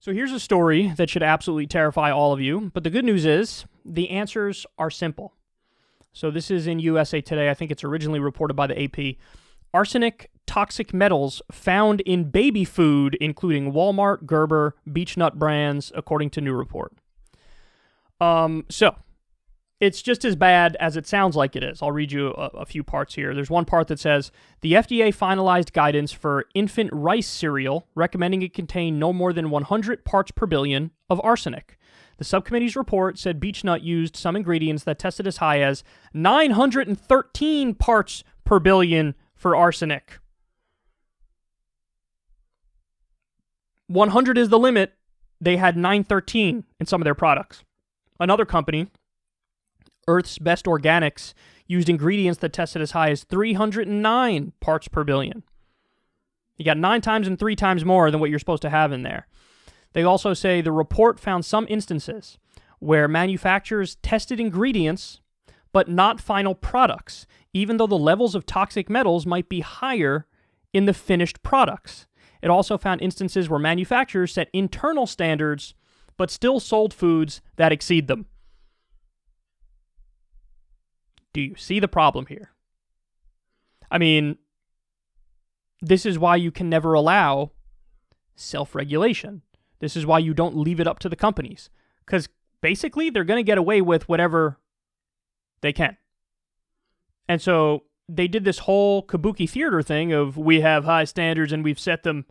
So here's a story that should absolutely terrify all of you, but the good news is the answers are simple. So this is in USA Today. I think it's originally reported by the AP. Arsenic toxic metals found in baby food, including Walmart, Gerber, Beech-Nut brands, according to new report. So it's just as bad as it sounds like it is. I'll read you a few parts here. There's one part that says, the FDA finalized guidance for infant rice cereal, recommending it contain no more than 100 parts per billion of arsenic. The subcommittee's report said Beech-Nut used some ingredients that tested as high as 913 parts per billion for arsenic. 100 is the limit. They had 913 in some of their products. Another company, Earth's Best Organics, used ingredients that tested as high as 309 parts per billion. You got 9 times and 3 times more than what you're supposed to have in there. They also say the report found some instances where manufacturers tested ingredients but not final products, even though the levels of toxic metals might be higher in the finished products. It also found instances where manufacturers set internal standards but still sold foods that exceed them. Do you see the problem here? I mean, this is why you can never allow self-regulation. This is why you don't leave it up to the companies. Because basically, they're going to get away with whatever they can. And so they did this whole kabuki theater thing of we have high standards and we've set them,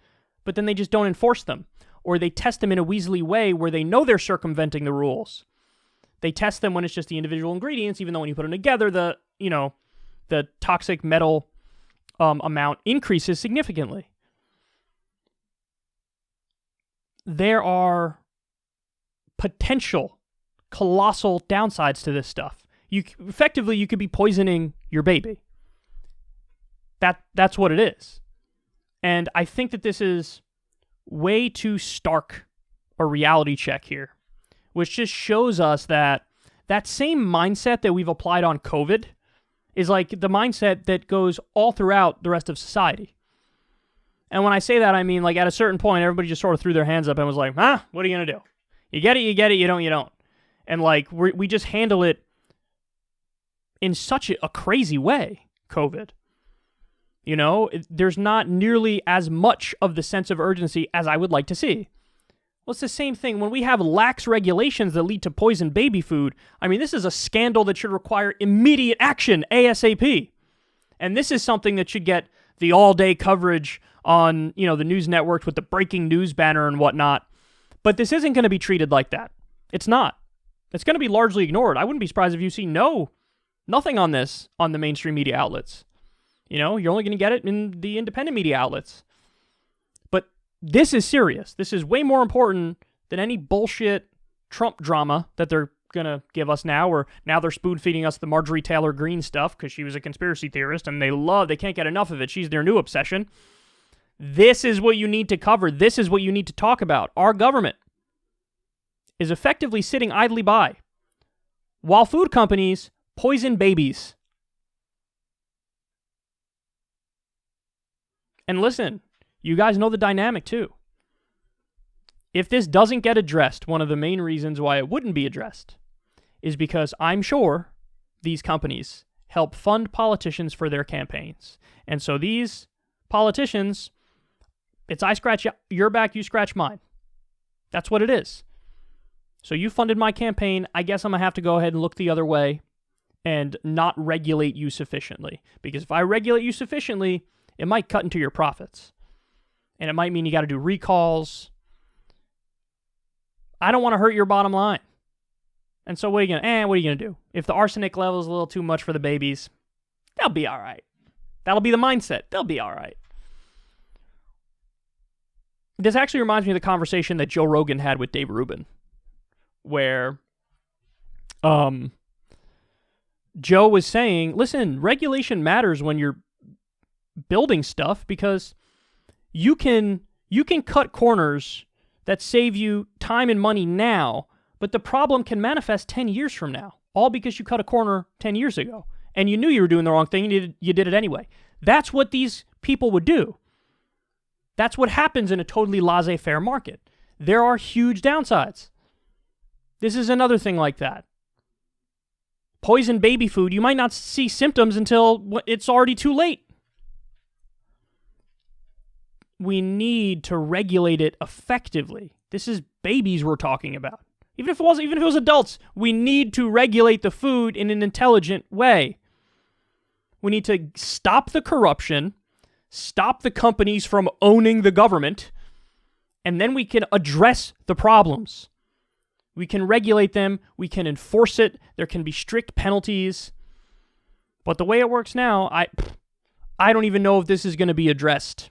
but then they just don't enforce them. Or they test them in a weaselly way where they know they're circumventing the rules. They test them when it's just the individual ingredients, even though when you put them together, the toxic metal amount increases significantly. There are potential colossal downsides to this stuff. You could be poisoning your baby. That's what it is. And I think that this is way too stark a reality check here, which just shows us that same mindset that we've applied on COVID is like the mindset that goes all throughout the rest of society. And when I say that, I mean like at a certain point, everybody just sort of threw their hands up and was like, what are you going to do? You get it, you get it, you don't. And like we just handle it in such a crazy way, COVID. You know, there's not nearly as much of the sense of urgency as I would like to see. Well, it's the same thing when we have lax regulations that lead to poisoned baby food. I mean, this is a scandal that should require immediate action, ASAP. And this is something that should get the all-day coverage on, the news networks with the breaking news banner and whatnot. But this isn't going to be treated like that. It's not. It's going to be largely ignored. I wouldn't be surprised if you see nothing on this on the mainstream media outlets. You're only going to get it in the independent media outlets. But this is serious. This is way more important than any bullshit Trump drama that they're going to give us now, or now they're spoon-feeding us the Marjorie Taylor Greene stuff because she was a conspiracy theorist and they can't get enough of it. She's their new obsession. This is what you need to cover. This is what you need to talk about. Our government is effectively sitting idly by while food companies poison babies. And listen, you guys know the dynamic too. If this doesn't get addressed, one of the main reasons why it wouldn't be addressed is because I'm sure these companies help fund politicians for their campaigns. And so these politicians, it's I scratch your back, you scratch mine. That's what it is. So you funded my campaign, I guess I'm going to have to go ahead and look the other way and not regulate you sufficiently. Because if I regulate you sufficiently, it might cut into your profits. And it might mean you got to do recalls. I don't want to hurt your bottom line. And so what are you going to do? If the arsenic level is a little too much for the babies, they'll be all right. That'll be the mindset. They'll be all right. This actually reminds me of the conversation that Joe Rogan had with Dave Rubin, where Joe was saying, listen, regulation matters when you're building stuff because you can cut corners that save you time and money now, but the problem can manifest 10 years from now, all because you cut a corner 10 years ago, and you knew you were doing the wrong thing, and you did it anyway. That's what these people would do. That's what happens in a totally laissez-faire market. there are huge downsides. This is another thing like that. Poison baby food, you might not see symptoms until it's already too late. We need to regulate it effectively. This is babies we're talking about. Even if it was adults, we need to regulate the food in an intelligent way. We need to stop the corruption, stop the companies from owning the government, and then we can address the problems. We can regulate them, we can enforce it, there can be strict penalties. But the way it works now, I don't even know if this is going to be addressed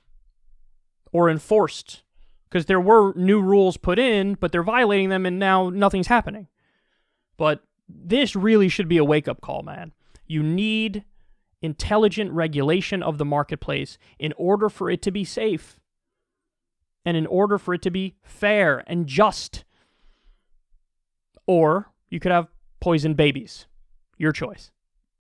or enforced, because there were new rules put in, but they're violating them and now nothing's happening. But this really should be a wake-up call, man. You need intelligent regulation of the marketplace in order for it to be safe and in order for it to be fair and just. Or you could have poisoned babies. Your choice.